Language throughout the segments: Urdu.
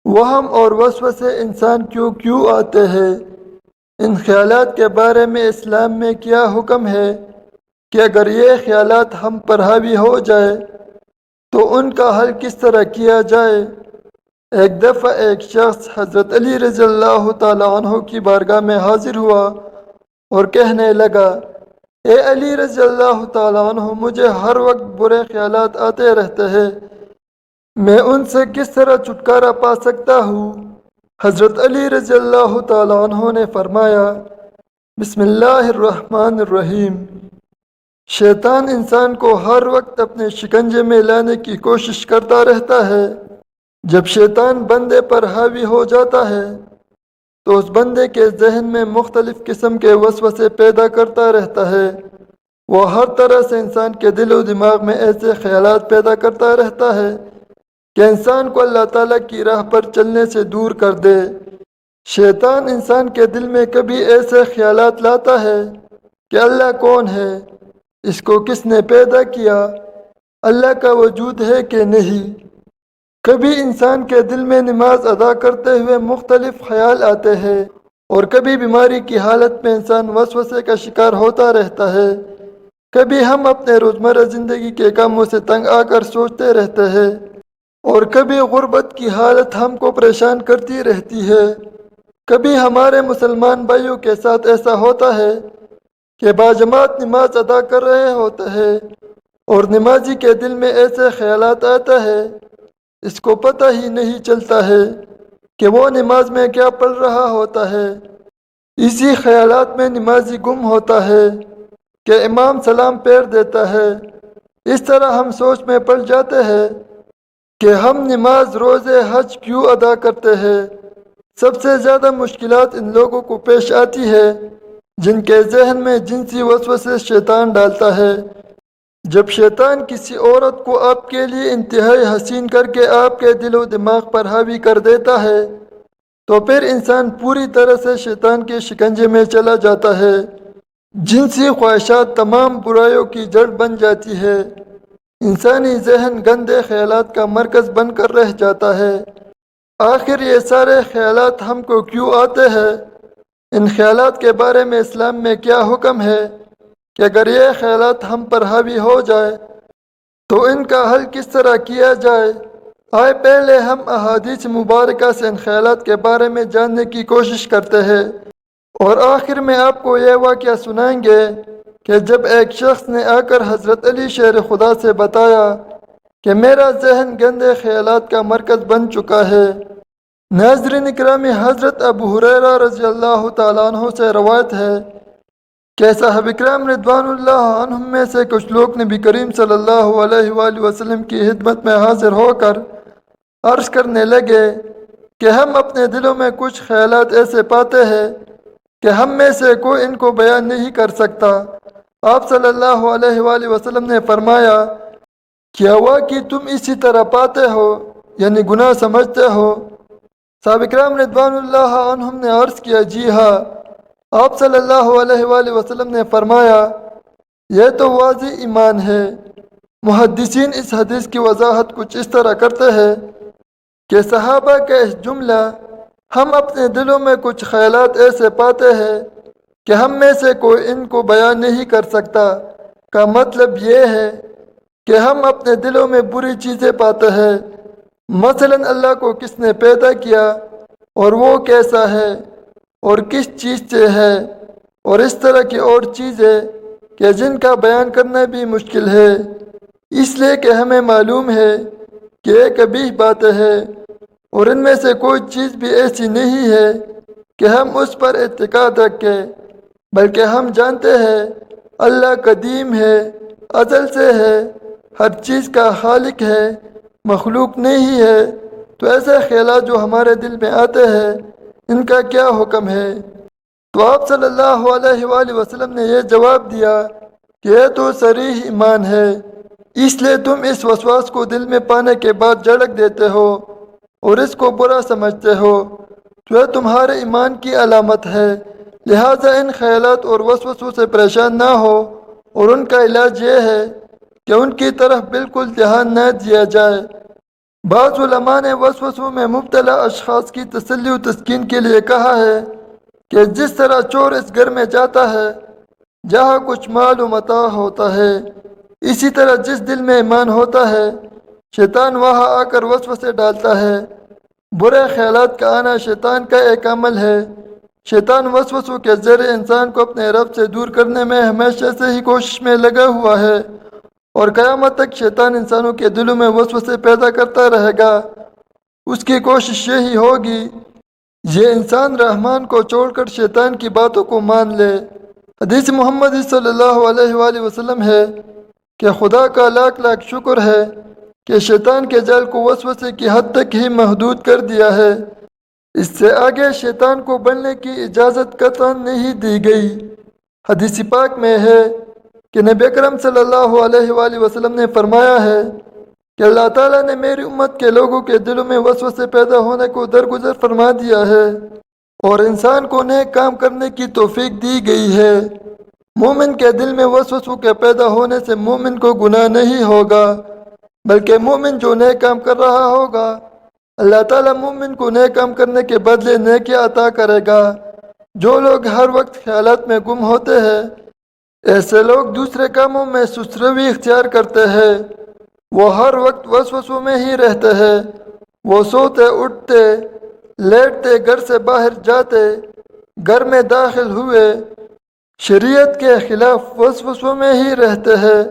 وہم اور وسوسے انسان کیوں آتے ہیں؟ ان خیالات کے بارے میں اسلام میں کیا حکم ہے کہ اگر یہ خیالات ہم پر حاوی ہو جائے تو ان کا حل کس طرح کیا جائے؟ ایک دفعہ ایک شخص حضرت علی رضی اللہ تعالیٰ عنہ کی بارگاہ میں حاضر ہوا اور کہنے لگا، اے علی رضی اللہ تعالیٰ عنہ، مجھے ہر وقت برے خیالات آتے رہتے ہیں، میں ان سے کس طرح چھٹکارا پا سکتا ہوں؟ حضرت علی رضی اللہ تعالیٰ عنہ نے فرمایا، بسم اللہ الرحمن الرحیم۔ شیطان انسان کو ہر وقت اپنے شکنجے میں لانے کی کوشش کرتا رہتا ہے۔ جب شیطان بندے پر حاوی ہو جاتا ہے تو اس بندے کے ذہن میں مختلف قسم کے وسوسے پیدا کرتا رہتا ہے۔ وہ ہر طرح سے انسان کے دل و دماغ میں ایسے خیالات پیدا کرتا رہتا ہے کہ انسان کو اللہ تعالیٰ کی راہ پر چلنے سے دور کر دے۔ شیطان انسان کے دل میں کبھی ایسے خیالات لاتا ہے کہ اللہ کون ہے، اس کو کس نے پیدا کیا، اللہ کا وجود ہے کہ نہیں۔ کبھی انسان کے دل میں نماز ادا کرتے ہوئے مختلف خیال آتے ہیں، اور کبھی بیماری کی حالت میں انسان وسوسے کا شکار ہوتا رہتا ہے۔ کبھی ہم اپنے روزمرہ زندگی کے کاموں سے تنگ آ کر سوچتے رہتے ہیں، اور کبھی غربت کی حالت ہم کو پریشان کرتی رہتی ہے۔ کبھی ہمارے مسلمان بھائیوں کے ساتھ ایسا ہوتا ہے کہ باجماعت نماز ادا کر رہے ہوتے ہیں اور نمازی کے دل میں ایسے خیالات آتے ہیں، اس کو پتہ ہی نہیں چلتا ہے کہ وہ نماز میں کیا پڑھ رہا ہوتا ہے۔ اسی خیالات میں نمازی گم ہوتا ہے کہ امام سلام پھیر دیتا ہے۔ اس طرح ہم سوچ میں پڑ جاتے ہیں کہ ہم نماز، روزے، حج کیوں ادا کرتے ہیں۔ سب سے زیادہ مشکلات ان لوگوں کو پیش آتی ہے جن کے ذہن میں جنسی وسوسے شیطان ڈالتا ہے۔ جب شیطان کسی عورت کو آپ کے لیے انتہائی حسین کر کے آپ کے دل و دماغ پر حاوی کر دیتا ہے تو پھر انسان پوری طرح سے شیطان کے شکنجے میں چلا جاتا ہے۔ جنسی خواہشات تمام برائیوں کی جڑ بن جاتی ہے۔ انسانی ذہن گندے خیالات کا مرکز بن کر رہ جاتا ہے۔ آخر یہ سارے خیالات ہم کو کیوں آتے ہیں؟ ان خیالات کے بارے میں اسلام میں کیا حکم ہے کہ اگر یہ خیالات ہم پر حاوی ہو جائے تو ان کا حل کس طرح کیا جائے؟ آئے پہلے ہم احادیث مبارکہ سے ان خیالات کے بارے میں جاننے کی کوشش کرتے ہیں، اور آخر میں آپ کو یہ واقعہ سنائیں گے کہ جب ایک شخص نے آ کر حضرت علی شیر خدا سے بتایا کہ میرا ذہن گندے خیالات کا مرکز بن چکا ہے۔ ناظرین اکرامی، حضرت ابو ہریرہ رضی اللہ تعالیٰ عنہ سے روایت ہے کہ صحابہ کرام رضوان اللہ عنہم میں سے کچھ لوگ نبی کریم صلی اللہ علیہ وآلہ وسلم کی خدمت میں حاضر ہو کر عرض کرنے لگے کہ ہم اپنے دلوں میں کچھ خیالات ایسے پاتے ہیں کہ ہم میں سے کوئی ان کو بیان نہیں کر سکتا۔ آپ صلی اللہ علیہ وآلہ وسلم نے فرمایا، کیا ہوا کہ تم اسی طرح پاتے ہو، یعنی گناہ سمجھتے ہو؟ صحابہ کرام رضوان اللہ عنہم نے عرض کیا، جی ہاں۔ آپ صلی اللہ علیہ وآلہ وسلم نے فرمایا، یہ تو واضح ایمان ہے۔ محدثین اس حدیث کی وضاحت کچھ اس طرح کرتے ہیں کہ صحابہ کا اس جملہ ہم اپنے دلوں میں کچھ خیالات ایسے پاتے ہیں کہ ہم میں سے کوئی ان کو بیان نہیں کر سکتا کا مطلب یہ ہے کہ ہم اپنے دلوں میں بری چیزیں پاتے ہیں، مثلا اللہ کو کس نے پیدا کیا اور وہ کیسا ہے اور کس چیز سے ہے، اور اس طرح کی اور چیزیں کہ جن کا بیان کرنا بھی مشکل ہے، اس لیے کہ ہمیں معلوم ہے کہ یہ قبیح باتیں ہیں، اور ان میں سے کوئی چیز بھی ایسی نہیں ہے کہ ہم اس پر اعتقاد رکھیں، بلکہ ہم جانتے ہیں اللہ قدیم ہے، ازل سے ہے، ہر چیز کا خالق ہے، مخلوق نہیں ہے۔ تو ایسے خیالات جو ہمارے دل میں آتے ہیں، ان کا کیا حکم ہے؟ تو آپ صلی اللہ علیہ وآلہ وسلم نے یہ جواب دیا کہ یہ تو صریح ایمان ہے، اس لیے تم اس وسواس کو دل میں پانے کے بعد جھڑک دیتے ہو اور اس کو برا سمجھتے ہو، تو یہ تمہارے ایمان کی علامت ہے۔ لہٰذا ان خیالات اور وسوسوں سے پریشان نہ ہو، اور ان کا علاج یہ ہے کہ ان کی طرف بالکل دھیان نہ دیا جائے۔ بعض علماء نے وسوسوں میں مبتلا اشخاص کی تسلی و تسکین کے لیے کہا ہے کہ جس طرح چور اس گھر میں جاتا ہے جہاں کچھ مال و متاع ہوتا ہے، اسی طرح جس دل میں ایمان ہوتا ہے شیطان وہاں آ کر وسوسے ڈالتا ہے۔ برے خیالات کا آنا شیطان کا ایک عمل ہے۔ شیطان وسوسوں کے ذریعے انسان کو اپنے رب سے دور کرنے میں ہمیشہ سے ہی کوشش میں لگا ہوا ہے، اور قیامت تک شیطان انسانوں کے دلوں میں وسوسے پیدا کرتا رہے گا۔ اس کی کوشش یہی ہوگی یہ انسان رحمان کو چھوڑ کر شیطان کی باتوں کو مان لے۔ حدیث محمد صلی اللہ علیہ وآلہ وسلم ہے کہ خدا کا لاکھ لاکھ شکر ہے کہ شیطان کے جال کو وسوسے کی حد تک ہی محدود کر دیا ہے، اس سے آگے شیطان کو بننے کی اجازت قطعاً نہیں دی گئی۔ حدیث پاک میں ہے کہ نبی اکرم صلی اللہ علیہ وآلہ وسلم نے فرمایا ہے کہ اللہ تعالیٰ نے میری امت کے لوگوں کے دلوں میں وسوسے پیدا ہونے کو درگزر فرما دیا ہے، اور انسان کو نیک کام کرنے کی توفیق دی گئی ہے۔ مومن کے دل میں وسوسوں کے پیدا ہونے سے مومن کو گناہ نہیں ہوگا، بلکہ مومن جو نیک کام کر رہا ہوگا اللہ تعالیٰ مومن کو نیک کام کرنے کے بدلے نیکی عطا کرے گا۔ جو لوگ ہر وقت خیالات میں گم ہوتے ہیں، ایسے لوگ دوسرے کاموں میں سست روی اختیار کرتے ہیں، وہ ہر وقت وسوسوں میں ہی رہتے ہیں، وہ سوتے اٹھتے لیٹتے گھر سے باہر جاتے گھر میں داخل ہوئے شریعت کے خلاف وسوسوں میں ہی رہتے ہیں۔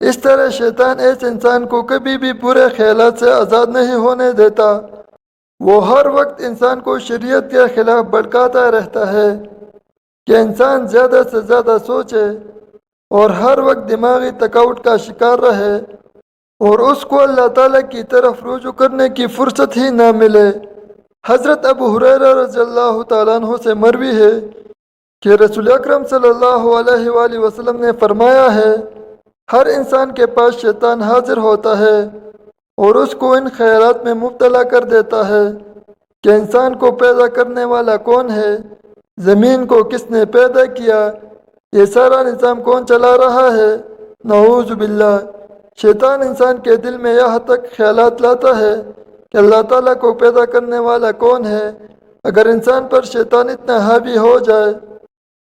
اس طرح شیطان ایسے انسان کو کبھی بھی برے خیالات سے آزاد نہیں ہونے دیتا، وہ ہر وقت انسان کو شریعت کے خلاف بھڑکاتا رہتا ہے کہ انسان زیادہ سے زیادہ سوچے اور ہر وقت دماغی تھکاوٹ کا شکار رہے اور اس کو اللہ تعالیٰ کی طرف رجوع کرنے کی فرصت ہی نہ ملے۔ حضرت ابو ہریرہ رضی اللہ تعالیٰ عنہ سے مروی ہے کہ رسول اکرم صلی اللہ علیہ وآلہ وسلم نے فرمایا ہے ہر انسان کے پاس شیطان حاضر ہوتا ہے اور اس کو ان خیالات میں مبتلا کر دیتا ہے کہ انسان کو پیدا کرنے والا کون ہے، زمین کو کس نے پیدا کیا، یہ سارا نظام کون چلا رہا ہے۔ نعوذ باللہ، شیطان انسان کے دل میں یہاں تک خیالات لاتا ہے کہ اللہ تعالیٰ کو پیدا کرنے والا کون ہے۔ اگر انسان پر شیطان اتنا حاوی ہو جائے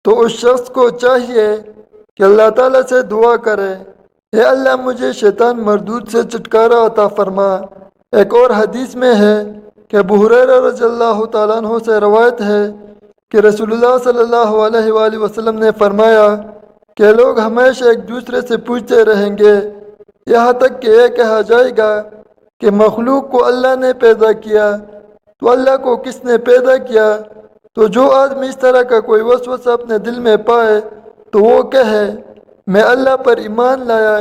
تو اس شخص کو چاہیے کہ اللہ تعالیٰ سے دعا کرے، اے اللہ مجھے شیطان مردود سے چھٹکارا عطا فرما۔ ایک اور حدیث میں ہے کہ ابو ہریرہ رضی اللہ تعالیٰ عنہ سے روایت ہے کہ رسول اللہ صلی اللہ علیہ وآلہ وسلم نے فرمایا کہ لوگ ہمیشہ ایک دوسرے سے پوچھتے رہیں گے یہاں تک کہ یہ کہا جائے گا کہ مخلوق کو اللہ نے پیدا کیا تو اللہ کو کس نے پیدا کیا۔ تو جو آدمی اس طرح کا کوئی وسوسہ اپنے دل میں پائے تو وہ کہے میں اللہ پر ایمان لایا۔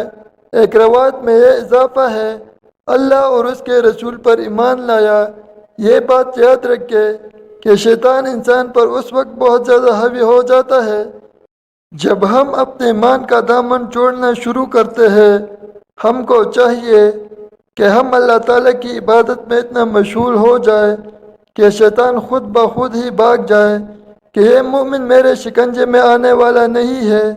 ایک روایت میں یہ اضافہ ہے اللہ اور اس کے رسول پر ایمان لایا۔ یہ بات یاد رکھے کہ شیطان انسان پر اس وقت بہت زیادہ حاوی ہو جاتا ہے جب ہم اپنے ایمان کا دامن چھوڑنا شروع کرتے ہیں۔ ہم کو چاہیے کہ ہم اللہ تعالیٰ کی عبادت میں اتنا مشغول ہو جائے کہ شیطان خود بخود ہی بھاگ جائے کہ یہ مومن میرے شکنجے میں آنے والا نہیں ہے۔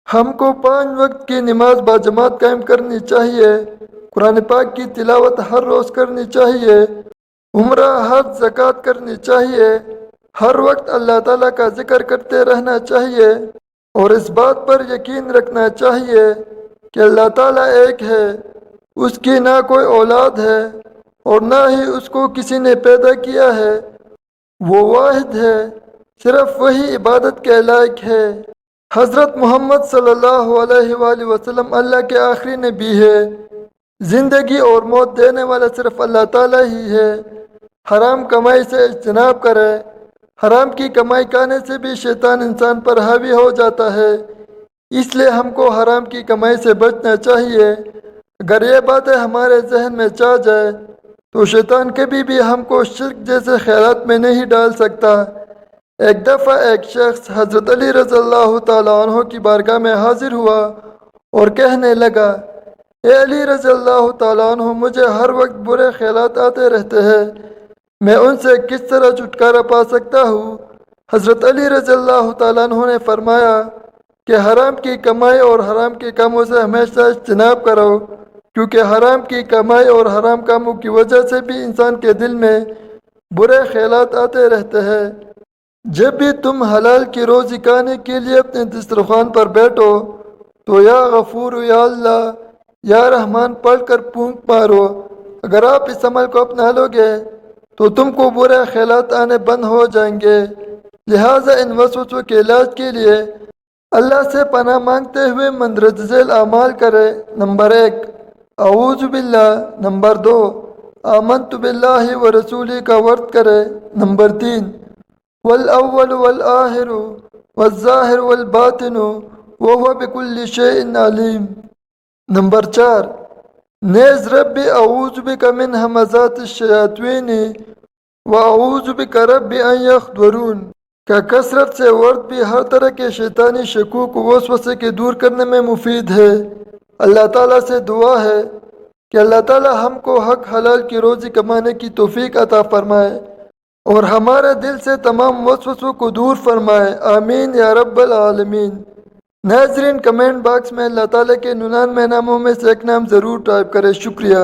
ہم کو 5 وقت کی نماز باجماعت قائم کرنی چاہیے، قرآن پاک کی تلاوت ہر روز کرنی چاہیے، عمرہ حج زکوٰۃ کرنی چاہیے، ہر وقت اللہ تعالیٰ کا ذکر کرتے رہنا چاہیے، اور اس بات پر یقین رکھنا چاہیے کہ اللہ تعالیٰ ایک ہے، اس کی نہ کوئی اولاد ہے اور نہ ہی اس کو کسی نے پیدا کیا ہے، وہ واحد ہے، صرف وہی عبادت کے لائق ہے۔ حضرت محمد صلی اللہ علیہ وآلہ وسلم اللہ کے آخری نبی ہے۔ زندگی اور موت دینے والا صرف اللہ تعالیٰ ہی ہے۔ حرام کمائی سے اجتناب کرے، حرام کی کمائی کھانے سے بھی شیطان انسان پر حاوی ہو جاتا ہے، اس لیے ہم کو حرام کی کمائی سے بچنا چاہیے۔ اگر یہ باتیں ہمارے ذہن میں چا جائے تو شیطان کبھی بھی ہم کو شرک جیسے خیالات میں نہیں ڈال سکتا۔ ایک دفعہ ایک شخص حضرت علی رضی اللہ تعالیٰ عنہ کی بارگاہ میں حاضر ہوا اور کہنے لگا اے علی رضی اللہ تعالیٰ عنہ، مجھے ہر وقت برے خیالات آتے رہتے ہیں، میں ان سے کس طرح چھٹکارا پا سکتا ہوں؟ حضرت علی رضی اللہ تعالیٰ عنہ نے فرمایا کہ حرام کی کمائی اور حرام کے کاموں سے ہمیشہ اجتناب کرو، کیونکہ حرام کی کمائی اور حرام کاموں کی وجہ سے بھی انسان کے دل میں برے خیالات آتے رہتے ہیں۔ جب بھی تم حلال کی روزی کھانے کے لیے اپنے دسترخوان پر بیٹھو تو یا غفور یا اللہ یا رحمان پڑھ کر پھونک مارو۔ اگر آپ اس عمل کو اپنا لو گے تو تم کو برے خیالات آنے بند ہو جائیں گے۔ لہٰذا ان وسوسوں کے علاج کے لیے اللہ سے پناہ مانگتے ہوئے مندرجہ ذیل اعمال کرے۔ نمبر 1 اعوذ باللہ۔ نمبر 2 آمنت باللہ و رسولہ کا ورد کرے۔ نمبر 3 والاول والآخر والظاہر والباطن وهو بكل شيء علیم۔ نمبر 4 نیز رب اعوذ بک من همزات الشیاطین واعوذ بک رب ان یحضرون کا کثرت سے ورد بھی ہر طرح کے شیطانی شکوک و وسوسے کے دور کرنے میں مفید ہے۔ اللہ تعالیٰ سے دعا ہے کہ اللہ تعالیٰ ہم کو حق حلال کی روزی کمانے کی توفیق عطا فرمائے اور ہمارے دل سے تمام وسوسوں کو دور فرمائے، آمین یا رب العالمین۔ ناظرین کمنٹ باکس میں اللہ تعالیٰ کے 99 ناموں میں سے ایک نام ضرور ٹائپ کریں۔ شکریہ۔